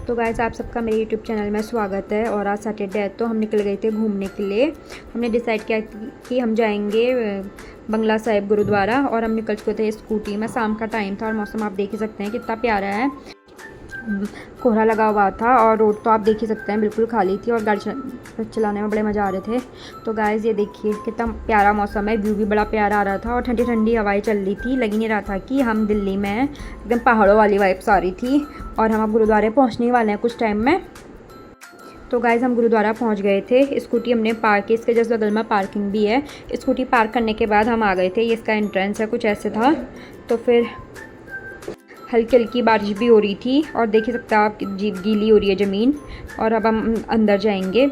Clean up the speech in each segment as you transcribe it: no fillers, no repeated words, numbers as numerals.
तो गाइस आप सबका मेरे यूट्यूब चैनल में स्वागत है। और आज सैटरडे है तो हम निकल गए थे घूमने के लिए। हमने डिसाइड किया कि हम जाएंगे बंगला साहिब गुरुद्वारा और हम निकल चुके थे स्कूटी में। शाम का टाइम था और मौसम आप देख ही सकते हैं कितना प्यारा है। कोहरा लगा हुआ था और रोड तो आप देख ही सकते हैं बिल्कुल खाली थी और गाड़ी चलाने में बड़े मज़ा आ रहे थे। तो गाइस ये देखिए कितना प्यारा मौसम है, व्यू भी बड़ा प्यारा आ रहा था और ठंडी ठंडी हवाएं चल रही थी। लग ही नहीं रहा था कि हम दिल्ली में हैं, एकदम पहाड़ों वाली वाइब्स आ रही थी। और हम अब गुरुद्वारे पहुँचने वाले हैं कुछ टाइम में। तो गाइज़ हम गुरुद्वारा पहुंच गए थे। स्कूटी हमने पार्क की, इसके जस्ट बगल में पार्किंग भी है। स्कूटी पार्क करने के बाद हम आ गए थे। ये इसका एंट्रेंस है, कुछ ऐसे था। तो फिर हल्की हल्की बारिश भी हो रही थी और देख ही सकते हैं आप गीली हो रही है ज़मीन। और अब हम अंदर जाएंगे।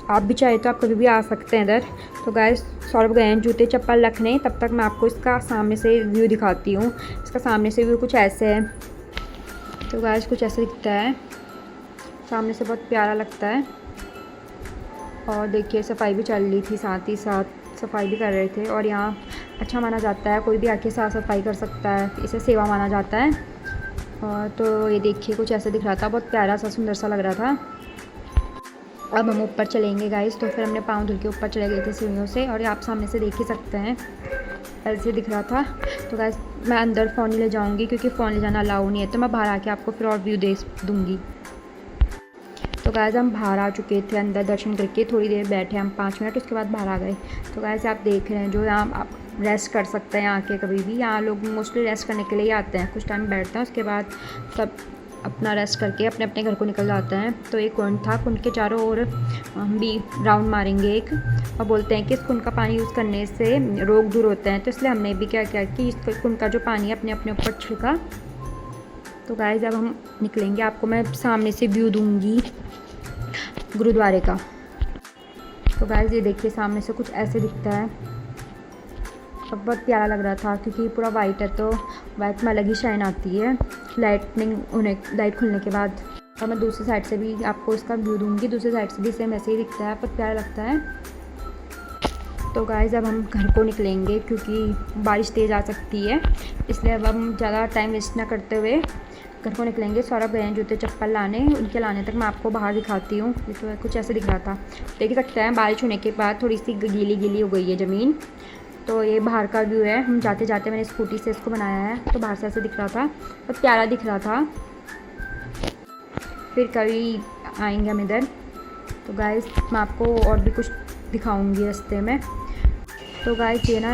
आप भी चाहे तो आप कभी भी आ सकते हैं इधर। तो गाइस सौरभ गए हैं जूते चप्पल रखने, तब तक मैं आपको इसका सामने से व्यू दिखाती हूँ। इसका सामने से व्यू कुछ ऐसे है। तो गाइस कुछ ऐसे दिखता है, सामने से बहुत प्यारा लगता है। और देखिए सफाई भी चल रही थी, साथ ही साथ सफाई भी कर रहे थे। और यहाँ अच्छा माना जाता है, कोई भी आके साफ सफाई कर सकता है, इसे सेवा माना जाता है। और तो ये देखिए कुछ ऐसे दिख रहा था, बहुत प्यारा सा सुंदर सा लग रहा था। अब हम ऊपर चलेंगे गाइस। तो फिर हमने पाँव धुल के ऊपर चले गए थे सीढ़ियों से और आप सामने से देख ही सकते हैं ऐसे दिख रहा था। तो गाइस मैं अंदर फ़ोन नहीं ले जाऊँगी क्योंकि फ़ोन ले जाना अलाउ नहीं है, तो मैं बाहर आके आपको फिर और व्यू दे दूँगी। तो गाइस हम बाहर आ चुके थे, अंदर दर्शन करके थोड़ी देर बैठे हम 5 मिनट, उसके बाद बाहर आ गए। तो गाइस आप देख रहे हैं जो यहाँ आप रेस्ट कर सकते हैं यहाँ के कभी भी। यहाँ लोग मोस्टली रेस्ट करने के लिए आते हैं, कुछ टाइम बैठते हैं, उसके बाद सब अपना रेस्ट करके अपने अपने घर को निकल जाते हैं। तो एक कुंड था, कुंड के चारों ओर हम भी राउंड मारेंगे एक, और बोलते हैं कि इस कुंड का पानी यूज़ करने से रोग दूर होते हैं। तो इसलिए हमने भी क्या किया कि इस कुंड का जो पानी है अपने अपने ऊपर छिड़का। तो गाइस अब हम निकलेंगे, आपको मैं सामने से व्यू दूँगी गुरुद्वारे का। तो गाइस ये देखिए सामने से कुछ ऐसे दिखता है। अब बहुत प्यारा लग रहा था क्योंकि पूरा वाइट है, तो वाइट में अलग ही शाइन आती है लाइट खुलने के बाद। और मैं दूसरी साइड से भी आपको इसका व्यू दूंगी, दूसरी साइड से भी सेम ऐसे ही दिखता है, बहुत प्यारा लगता है। तो गाइस अब हम घर को निकलेंगे क्योंकि बारिश तेज़ आ सकती है, इसलिए अब हम ज़्यादा टाइम वेस्ट ना करते हुए घर को निकलेंगे। सौरभ गए हैं जूते चप्पल लाने, उनके लाने तक मैं आपको बाहर दिखाती हूँ। तो कुछ ऐसे दिख रहा था, देख सकते हैं बारिश होने के बाद थोड़ी सी गीली गीली हो गई है ज़मीन। तो ये बाहर का व्यू है, हम जाते जाते मैंने स्कूटी से इसको बनाया है, तो बाहर से ऐसे दिख रहा था, बहुत प्यारा दिख रहा था। फिर कभी आएंगे हम इधर। तो गाइस मैं आपको और भी कुछ दिखाऊंगी रास्ते में। तो गाइस ये ना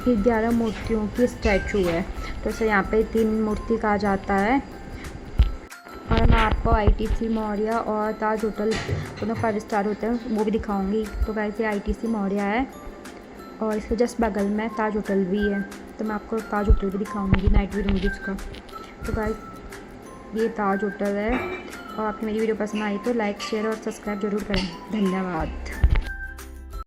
11 मूर्तियों की स्टैचू है, तो इसे यहाँ पे 3 मूर्ति कहा जाता है। और मैं आपको ITC मौर्य और ताज होटल दोनों 5 स्टार होते हैं वो भी दिखाऊंगी। तो गाइस ये ITC मौर्य है और इसके जस्ट बगल में ताज होटल भी है, तो मैं आपको ताज होटल भी दिखाऊंगी, नाइट व्यू दूँगी उसका। तो गाइस ये ताज होटल है। और आपकी मेरी वीडियो पसंद आई तो लाइक शेयर और सब्सक्राइब जरूर करें। धन्यवाद।